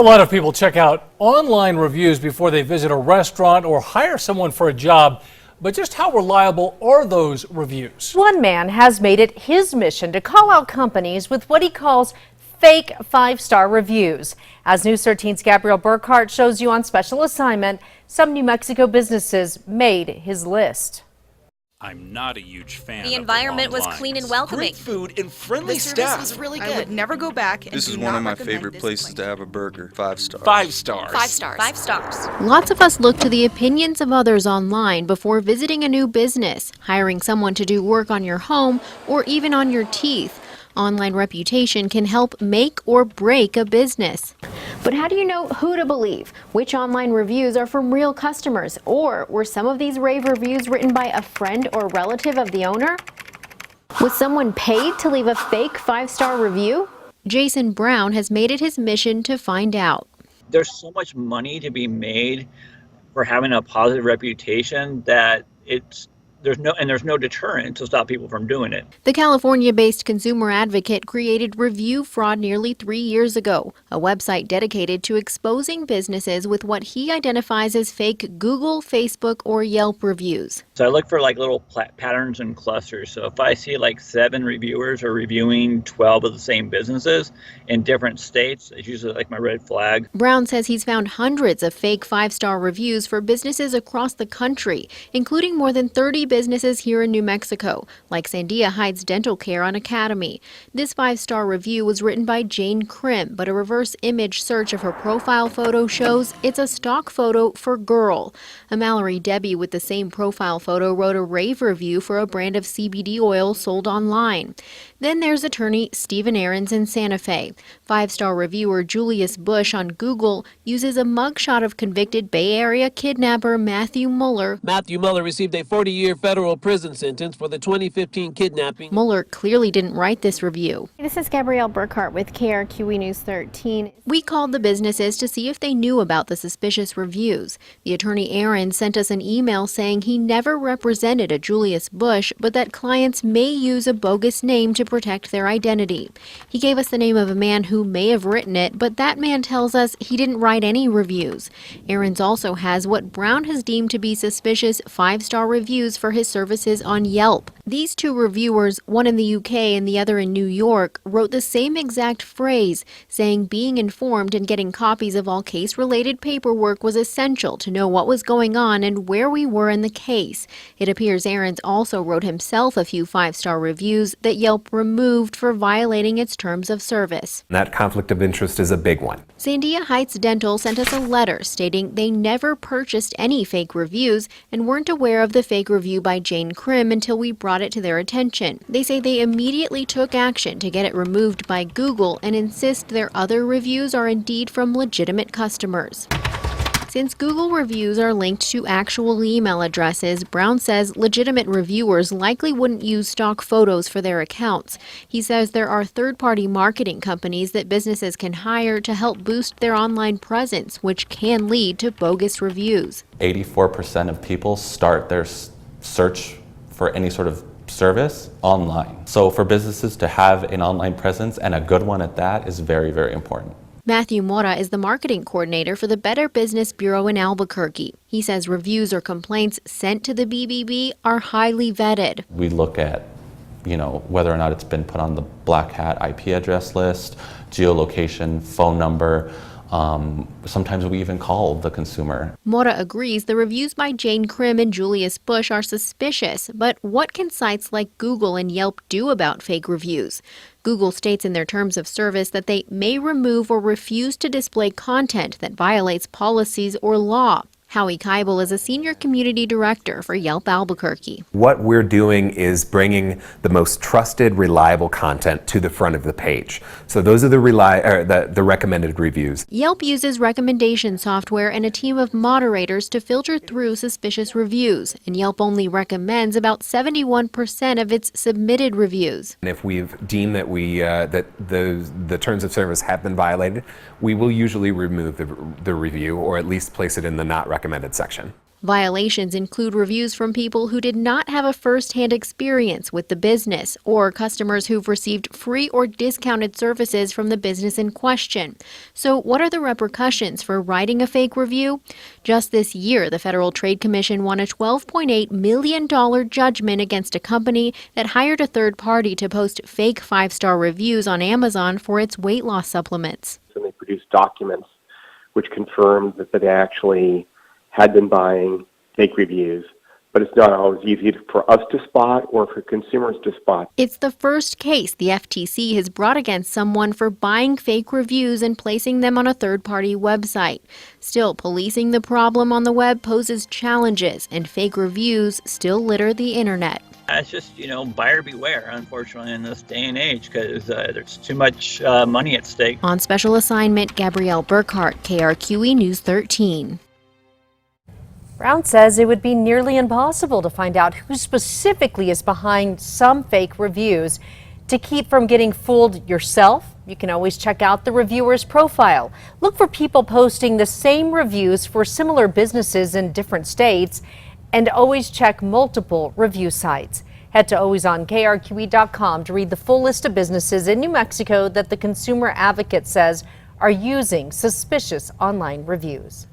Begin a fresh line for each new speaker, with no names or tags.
A lot of people check out online reviews before they visit a restaurant or hire someone for a job. But just how reliable are those reviews?
One man has made it his mission to call out companies with what he calls fake five-star reviews. As News 13's Gabrielle Burkhart shows you on special assignment, some New Mexico businesses made his list.
I'm not a huge fan.
The environment was clean and welcoming.
Great food and friendly
The
staff.
service was really good.
I would never go back. And
this is one of my favorite places to have a burger. 5 stars.
5 stars.
5 stars. 5 stars.
Lots of us look to the opinions of others online before visiting a new business, hiring someone to do work on your home, or even on your teeth. Online reputation can help make or break a business. But how do you know who to believe? Which online reviews are from real customers? Or were some of these rave reviews written by a friend or relative of the owner? Was someone paid to leave a fake 5-star review? Jason Brown has made it his mission to find out.
There's so much money to be made for having a positive reputation that there's no deterrent to stop people from doing it.
The California-based consumer advocate created Review Fraud nearly 3 years ago, a website dedicated to exposing businesses with what he identifies as fake Google, Facebook, or Yelp reviews.
So I look for like little patterns and clusters. So if I see like 7 reviewers are reviewing 12 of the same businesses in different states, it's usually like my red flag.
Brown says he's found hundreds of fake 5-star reviews for businesses across the country, including more than 30 businesses here in New Mexico, like Sandia Heights Dental Care on Academy. This 5-star review was written by Jane Krim, but a reverse image search of her profile photo shows it's a stock photo for girl. A Mallory Debbie with the same profile photo wrote a rave review for a brand of CBD oil sold online. Then there's attorney Stephen Ahrens in Santa Fe. 5-star reviewer Julius Bush on Google uses a mugshot of convicted Bay Area kidnapper Matthew Mueller.
Matthew Mueller received a 40-year federal prison sentence for the 2015 kidnapping.
Mueller clearly didn't write this review.
This is Gabrielle Burkhart with KRQE News 13.
We called the businesses to see if they knew about the suspicious reviews. The attorney Aaron sent us an email saying he never represented a Julius Bush, but that clients may use a bogus name to protect their identity. He gave us the name of a man who may have written it, but that man tells us he didn't write any reviews. Aaron's also has what Brown has deemed to be suspicious 5-star reviews for his services on Yelp. These 2 reviewers, one in the UK and the other in New York, wrote the same exact phrase, saying being informed and getting copies of all case-related paperwork was essential to know what was going on and where we were in the case. It appears Ahrens also wrote himself a few 5-star reviews that Yelp removed for violating its terms of service.
That conflict of interest is a big one.
Sandia Heights Dental sent us a letter stating they never purchased any fake reviews and weren't aware of the fake review by Jane Krim until we brought it to their attention. They say they immediately took action to get it removed by Google and insist their other reviews are indeed from legitimate customers. Since Google reviews are linked to actual email addresses, Brown says legitimate reviewers likely wouldn't use stock photos for their accounts. He says there are third-party marketing companies that businesses can hire to help boost their online presence, which can lead to bogus reviews.
84% of people start their search for any sort of service online. So for businesses to have an online presence, and a good one at that, is very, very important.
Matthew Mora is the marketing coordinator for the Better Business Bureau in Albuquerque. He says reviews or complaints sent to the BBB are highly vetted.
We look at, whether or not it's been put on the Black Hat IP address list, geolocation, phone number. Sometimes we even call the consumer.
Mora agrees the reviews by Jane Krim and Julius Bush are suspicious, but what can sites like Google and Yelp do about fake reviews? Google states in their terms of service that they may remove or refuse to display content that violates policies or law. Howie Keibel is a senior community director for Yelp Albuquerque.
What we're doing is bringing the most trusted, reliable content to the front of the page. So those are the recommended reviews.
Yelp uses recommendation software and a team of moderators to filter through suspicious reviews, and Yelp only recommends about 71% of its submitted reviews.
And if we've deemed that the terms of service have been violated, we will usually remove the review, or at least place it in the not recommended section.
Violations include reviews from people who did not have a first-hand experience with the business or customers who've received free or discounted services from the business in question. So what are the repercussions for writing a fake review? Just this year, the Federal Trade Commission won a $12.8 million judgment against a company that hired a third party to post fake 5-star reviews on Amazon for its weight loss supplements.
And they produced documents which confirmed that they actually had been buying fake reviews, but it's not always easy for us to spot or for consumers to spot.
It's the first case the FTC has brought against someone for buying fake reviews and placing them on a third-party website. Still, policing the problem on the web poses challenges, and fake reviews still litter the internet.
It's just, buyer beware, unfortunately, in this day and age, because there's too much money at stake.
On special assignment, Gabrielle Burkhart, KRQE News 13.
Brown says it would be nearly impossible to find out who specifically is behind some fake reviews. To keep from getting fooled yourself, you can always check out the reviewer's profile. Look for people posting the same reviews for similar businesses in different states, and always check multiple review sites. Head to alwaysonkrqe.com to read the full list of businesses in New Mexico that the consumer advocate says are using suspicious online reviews.